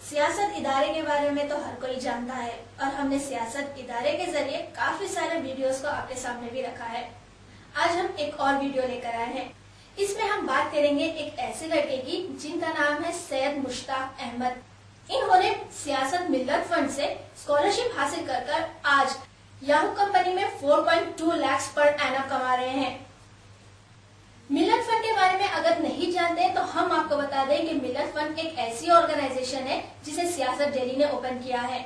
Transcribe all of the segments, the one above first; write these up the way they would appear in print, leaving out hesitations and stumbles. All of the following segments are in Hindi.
सियासत इदारे के बारे में तो हर कोई जानता है और हमने सियासत इदारे के जरिए काफी सारे वीडियोस को आपके सामने भी रखा है। आज हम एक और वीडियो लेकर आए हैं। इसमें हम बात करेंगे एक ऐसे लड़के की जिनका नाम है सैयद मुश्ताक अहमद। इन्होंने सियासत मिल्लत फंड से स्कॉलरशिप हासिल कर आज याहू कंपनी में 4.2 लाख पर एनम कमा रहे हैं। मिल्लत फंड के बारे में अगर नहीं जानते तो हम आपको बता दें कि मिल्लत फंड एक ऐसी ऑर्गेनाइजेशन है जिसे सियासत दिल्ली ने ओपन किया है।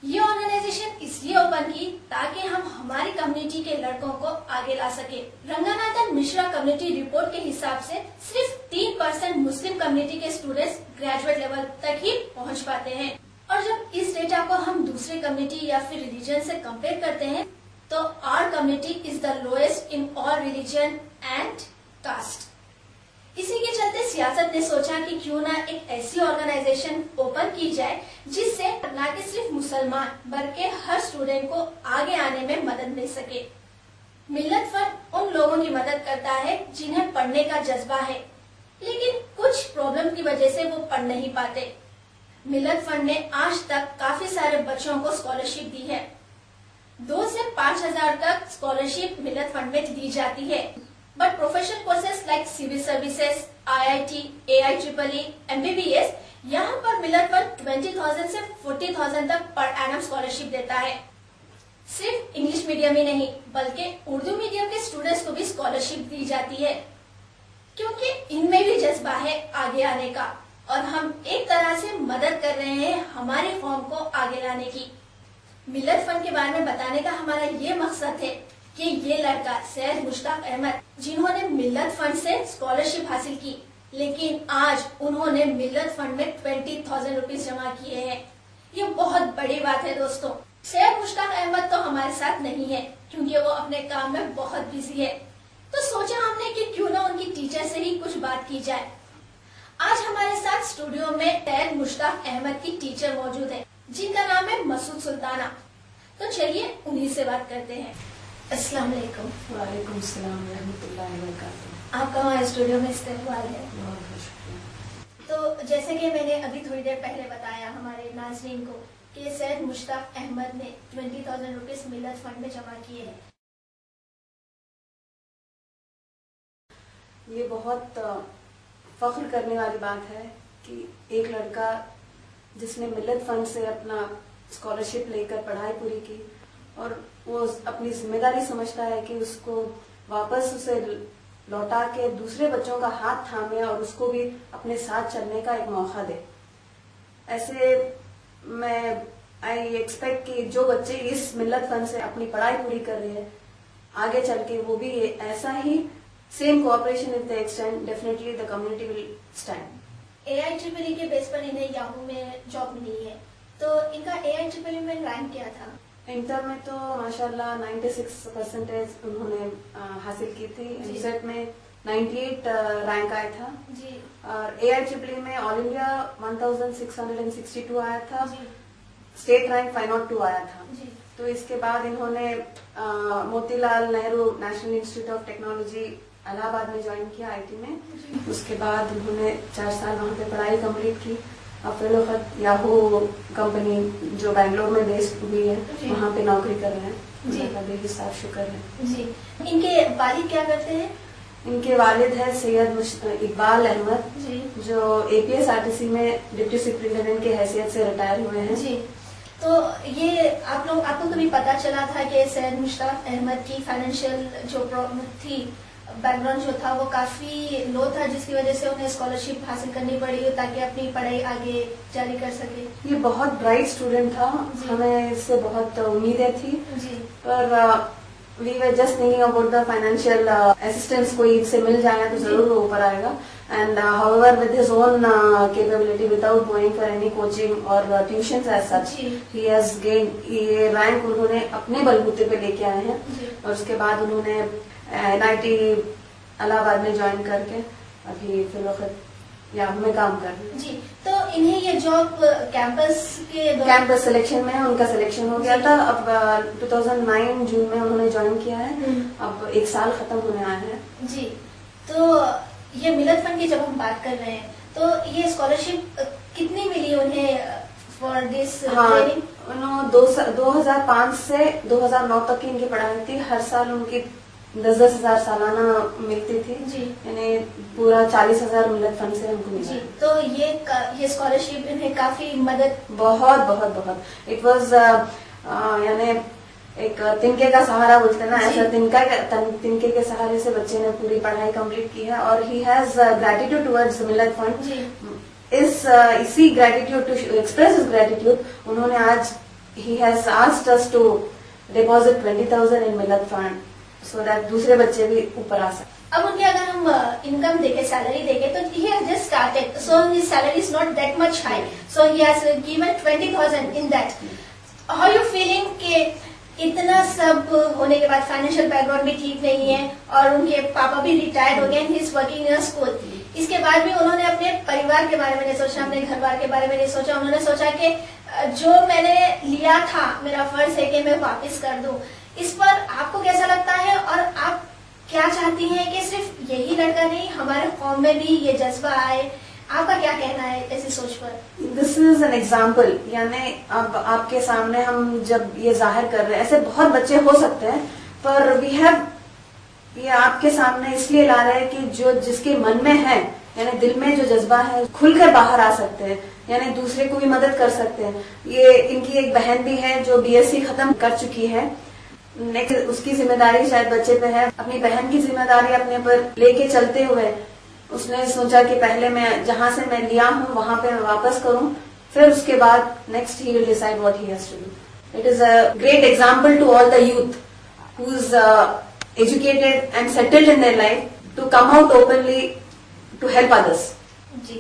ये ऑर्गेनाइजेशन इसलिए ओपन की ताकि हम हमारी कम्युनिटी के लड़कों को आगे ला सके। रंगनाथन मिश्रा कम्युनिटी रिपोर्ट के हिसाब से सिर्फ 3% मुस्लिम कम्युनिटी के स्टूडेंट्स ग्रेजुएट लेवल तक ही पहुंच पाते हैं। और जब इस डेटा को हम दूसरे कम्युनिटी या फिर रिलीजन से कंपेयर करते हैं तो our community is the lowest in all religion and caste. इसी के चलते सियासत ने सोचा कि क्यों ना एक ऐसी ऑर्गेनाइजेशन ओपन की जाए जिससे न कि सिर्फ मुसलमान बल्कि हर स्टूडेंट को आगे आने में मदद मिल सके। मिल्लत फंड उन लोगों की मदद करता है जिन्हें पढ़ने का जज्बा है लेकिन कुछ प्रॉब्लम की वजह से वो पढ़ नहीं पाते। मिल्लत फंड ने आज तक काफी सारे बच्चों को स्कॉलरशिप दी है। 2 से 5 हजार तक स्कॉलरशिप मिल्लत फंड में दी जाती है। But professional courses like civil services, IIT, AIEEE, MBBS यहाँ पर मिल्लत फंड 20,000 से 40,000 तक पर एनम स्कॉलरशिप देता है। सिर्फ इंग्लिश मीडियम ही नहीं बल्कि उर्दू मीडियम के स्टूडेंट्स को भी स्कॉलरशिप दी जाती है क्योंकि इनमें भी जज्बा है आगे आने का और हम एक तरह से मदद कर रहे हैं हमारे फॉर्म को आगे लाने की। मिल्लत फंड के बारे में बताने का हमारा ये मकसद है कि ये लड़का सैयद मुश्ताक अहमद जिन्होंने मिल्लत फंड से स्कॉलरशिप हासिल की लेकिन आज उन्होंने मिल्लत फंड में 20,000 रुपीज जमा किए हैं। ये बहुत बड़ी बात है दोस्तों। सैयद मुश्ताक अहमद तो हमारे साथ नहीं है क्योंकि वो अपने काम में बहुत बिजी है, तो सोचा हमने कि क्यों ना उनकी टीचर से ही कुछ बात की जाए। आज हमारे साथ स्टूडियो में सैयद मुश्ताक अहमद की टीचर मौजूद है जिनका नाम है मसूद सुल्ताना। तो चलिए उन्हीं से बात करते हैं। अस्सलाम वालेकुम। वालेकुम सलाम रहमतुल्लाहि व बरकातुहू। आपका हमारे स्टूडियो में इस्तेमाल है। बहुत बहुत शुक्रिया। तो जैसे कि मैंने अभी थोड़ी देर पहले बताया हमारे नाज़रीन को कि सैयद मुश्ताक अहमद ने 20,000 रुपीज मिल्लत फंड में जमा किए हैं। ये बहुत फख्र करने वाली बात है कि एक लड़का जिसने मिल्लत फंड से अपना स्कॉलरशिप लेकर पढ़ाई पूरी की और वो अपनी जिम्मेदारी समझता है कि उसको वापस उसे लौटा के दूसरे बच्चों का हाथ थामे और उसको भी अपने साथ चलने का एक मौका दे। ऐसे मैं आई एक्सपेक्ट कि जो बच्चे इस मिल्लत फंड से अपनी पढ़ाई पूरी कर रहे हैं आगे चल के वो भी ऐसा ही same cooperation if they extend definitely the community will stand. AIEEE के बेस पर इन्हें याहू में जॉब मिली है, तो इनका AIEEE में रैंक क्या था? इंटर में तो माशाल्लाह 96% उन्होंने हासिल की थी। एमसेट में 98 रैंक आया था जी। और AIEEE में ऑल इंडिया 1662 आया था जी। स्टेट रैंक 502 आया था जी। तो इसके बाद इन्होंने Motilal Nehru national institute of technology Allahabad में ज्वाइन किया IT में। उसके बाद उन्होंने 4 साल वहाँ पे पढ़ाई कंप्लीट की। अब फिर याहू कंपनी जो बैंगलोर में बेस्ड हुई है वहाँ पे नौकरी कर रहे हैं जी। अल्लाह का शुक्र है जी। इनके वालिद क्या करते हैं? इनके वालिद है सैयद इकबाल अहमद जी, जो APS RTC में डिप्टी सुपरिटेंडेंट की हैसियत से रिटायर हुए हैं जी। तो ये आपको कभी पता चला था कि सैयद मुश्ताक अहमद की फाइनेंशियल जो प्रॉब्लम थी, बैकग्राउंड जो था वो काफी लो था जिसकी वजह से उन्हें स्कॉलरशिप हासिल करनी पड़ी ताकि अपनी पढ़ाई आगे जारी कर सके? ये बहुत ब्राइट स्टूडेंट था, हमें इससे बहुत उम्मीदें थी जी। पर we were just thinking about the financial assistance कोई इससे मिल जाएगा तो जरूर वो ऊपर आएगा। And however with his own capability without going for any coaching और ट्यूशंस एज सच ही हैज गेन्ड ये रैंक उन्होंने अपने बलबूते पे लेके आए हैं और उसके बाद उन्होंने NIT इलाहाबाद में ज्वाइन करके अभी फिर वक्त याहू में काम कर रहे हैं जी। तो इन्हें ये जॉब कैंपस सिलेक्शन में उनका सिलेक्शन हो गया था। अब 2009 जून में उन्होंने ज्वाइन किया है। अब 1 साल खत्म होने आया है जी। तो ये मिल्लत फंड की जब हम बात कर रहे हैं तो ये स्कॉलरशिप कितनी मिली उन्हें फॉर दिस हाँ, ट्रेनिंग? उन्होंने 2005 से 2009 तक की इनकी पढ़ाई थी। हर साल उनकी 10-10 हजार सालाना मिलती थी जी। यानी पूरा 40,000 मिल्लत फंड से हमको जी, मिला। तो ये स्कॉलरशिप इन्हें काफी मदद बहुत बहुत बहुत इट वॉज यानी एक तिनके का सहारा बोलते हैं ना, जी। ऐसा तिनके के सहारे से बच्चे ने पूरी पढ़ाई कंप्लीट की है। और he has gratitude towards Millat fund. जी। इसी gratitude to express his gratitude उन्होंने आज ही has asked us to deposit 20,000 in Millat fund so that दूसरे बच्चे भी ऊपर आ सके। अब उनके अगर हम इनकम देखें, सैलरी देखें, तो he has just started, so his salary is not that much high, so he has given 20,000 in that. How you feeling के इतना सब होने के बाद फाइनेंशियल बैकग्राउंड भी ठीक नहीं है और उनके पापा भी रिटायर्ड हो गए, he is working in a school, इसके बाद भी उन्होंने अपने परिवार के बारे में नहीं सोचा, अपने घर बार के बारे में नहीं सोचा। उन्होंने सोचा कि जो मैंने लिया था मेरा फर्ज है कि मैं वापस कर दूं। इस पर आपको कैसा लगता है और आप क्या चाहती हैं कि सिर्फ यही लड़का नहीं, हमारे कौम में भी ये जज्बा आए? आपका क्या कहना है ऐसी सोच पर? दिस इज एन एग्जाम्पल, यानी अब आपके सामने हम जब ये जाहिर कर रहे हैं, ऐसे बहुत बच्चे हो सकते हैं, पर वी हैव ये आपके सामने इसलिए ला रहे हैं कि जो जिसके मन में है, यानी दिल में जो जज्बा है, खुलकर बाहर आ सकते हैं, यानी दूसरे को भी मदद कर सकते हैं। ये इनकी एक बहन भी है जो बीएससी खत्म कर चुकी है। नेक्स्ट उसकी जिम्मेदारी शायद बच्चे पे है। अपनी बहन की जिम्मेदारी अपने पर लेके चलते हुए उसने सोचा कि पहले मैं जहां से मैं लिया हूं वहां पे मैं वापस करूं, फिर उसके बाद next he will decide what he has to do. It is a great example to all the youth who is educated and settled in their life to come out openly to help others. जी,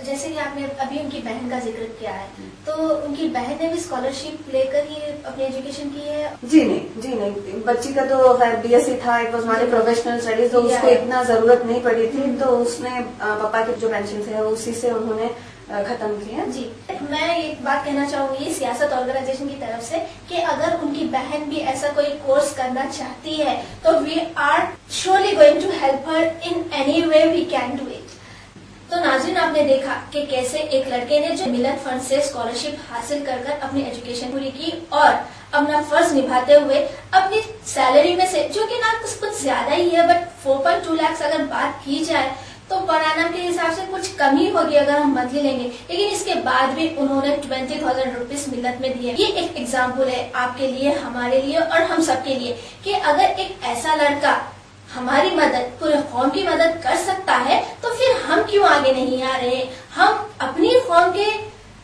जैसे कि आपने अभी उनकी बहन का जिक्र किया है, तो उनकी बहन ने भी स्कॉलरशिप लेकर ही अपनी एजुकेशन की है? जी नहीं, बच्ची का तो खैर बीएससी था, it was not a professional studies, तो उसको इतना जरूरत नहीं पड़ी थी, तो उसने पापा के जो पेंशन थे उसी से उन्होंने खत्म किया। जी, मैं एक बात कहना चाहूंगी सियासत ऑर्गेनाइजेशन की तरफ से कि अगर उनकी बहन भी ऐसा कोई कोर्स करना चाहती है तो we are surely going to help her in any way we can do it. तो नाज़रीन, आपने देखा कि कैसे एक लड़के ने जो मिल्लत फंड से स्कॉलरशिप हासिल कर अपनी एजुकेशन पूरी की और अपना फर्ज निभाते हुए अपनी सैलरी में से, जो कि ना कुछ ज्यादा ही है, बट 4.2 लाख अगर बात की जाए तो पर एनम के हिसाब से कुछ कमी होगी अगर हम मंथली लेंगे, लेकिन इसके बाद भी उन्होंने 20,000 रुपीज मिल्लत में दिए। ये एक एग्जाम्पल है आपके लिए, हमारे लिए और हम सबके लिए कि अगर एक ऐसा लड़का हमारी मदद, पूरे कौम की मदद कर सकता है तो फिर हम क्यों आगे नहीं आ रहे? हम अपनी कौम के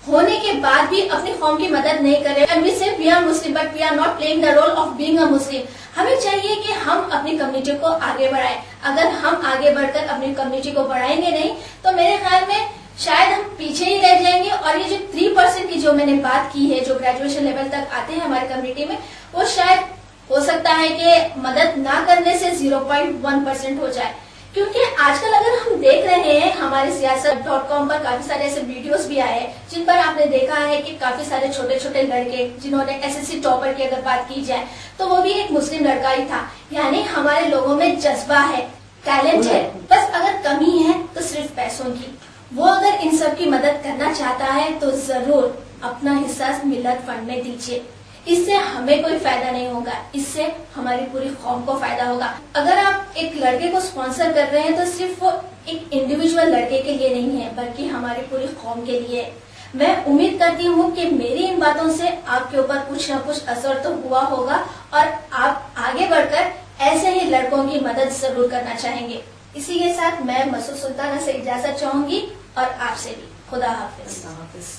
होने के बाद भी अपनी कौम की मदद नहीं कर रहे। And we say we are Muslim but we are not playing the role of being a Muslim. हमें चाहिए कि हम अपनी कम्युनिटी को आगे बढ़ाएं। अगर हम आगे बढ़कर अपनी कम्युनिटी को बढ़ाएंगे नहीं तो मेरे ख्याल में शायद हम पीछे ही रह जाएंगे। और ये जो 3% की जो मैंने बात की है, जो ग्रेजुएशन लेवल तक आते हैं हमारी कम्युनिटी में, वो शायद हो सकता है कि मदद ना करने से 0.1% हो जाए। क्योंकि आजकल अगर हम देख रहे हैं हमारे siyaasat.com पर काफी सारे ऐसे वीडियोस भी आए हैं जिन पर आपने देखा है कि काफी सारे छोटे छोटे लड़के जिन्होंने एसएससी टॉपर की अगर बात की जाए तो वो भी एक मुस्लिम लड़का ही था। यानी हमारे लोगों में जज्बा है, टैलेंट है, बस अगर कमी है तो सिर्फ पैसों की। वो अगर इन सब की मदद करना चाहता है तो जरूर अपना हिस्सा मिल्लत फंड में दीजिए। इससे हमें कोई फायदा नहीं होगा, इससे हमारी पूरी कौम को फायदा होगा। अगर आप एक लड़के को स्पॉन्सर कर रहे हैं तो सिर्फ वो एक इंडिविजुअल लड़के के लिए नहीं है बल्कि हमारी पूरी कौम के लिए। मैं उम्मीद करती हूँ कि मेरी इन बातों से आपके ऊपर कुछ न कुछ असर तो हुआ होगा और आप आगे बढ़कर ऐसे ही लड़कों की मदद जरूर करना चाहेंगे। इसी के साथ मैं मसूद सुल्ताना से इजाजत चाहूंगी और आपसे भी। खुदा हाफिज।